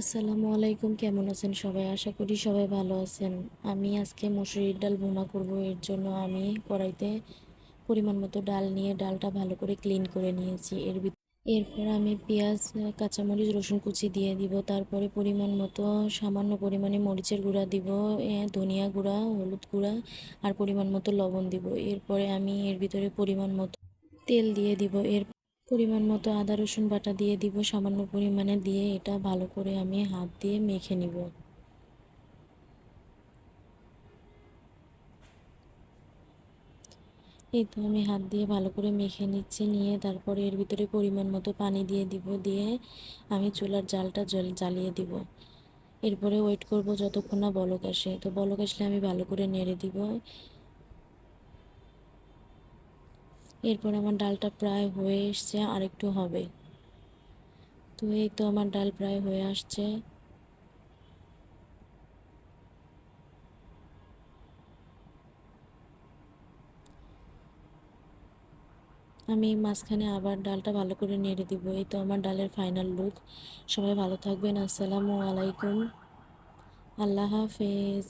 আসসালামু আলাইকুম, কেমন আছেন সবাই? আশা করি সবাই ভালো আছেন। আমি আজকে মসুরির ডাল ভুনা করব। এর জন্য আমি কড়াইতে পরিমাণ মতো ডাল নিয়ে ডালটা ভালো করে ক্লিন করে নিয়েছি। এরপর আমি পেঁয়াজ, কাঁচামরিচ, রসুন কুচি দিয়ে দিব। তারপরে পরিমাণ মতো সামান্য পরিমাণে মরিচের গুঁড়া দিব, ধনিয়া গুঁড়া, হলুদ গুঁড়া আর পরিমাণ মতো লবণ দিব। এরপরে আমি এর ভিতরে পরিমাণ মতো তেল দিয়ে দিব। পরিমাণ মতো আদা রসুন বাটা দিয়ে দিব, সামান্য পরিমাণে দিয়ে এটা ভালো করে আমি হাত দিয়ে মেখে নিব। এই তো আমি হাত দিয়ে ভালো করে মেখে নিচ্ছি, নিয়ে তারপরে এর ভিতরে পরিমাণ মতো পানি দিয়ে দিব, দিয়ে আমি চুলার জালটা জ্বালিয়ে দিব। এরপরে ওয়েট করব যতক্ষণ না বলক আসে। তো বলক আসলে আমি ভালো করে নেড়ে দিব। এরপর আমার ডালটা প্রায় হয়ে এসছে, আর একটু হবে। তো এই তো আমার ডাল প্রায় হয়ে আসছে। আমি মাঝখানে আবার ডালটা ভালো করে নেড়ে দিব। এই তো আমার ডালের ফাইনাল লুক। সবাই ভালো থাকবেন। আসসালামু আলাইকুম। আল্লাহ হাফেজ।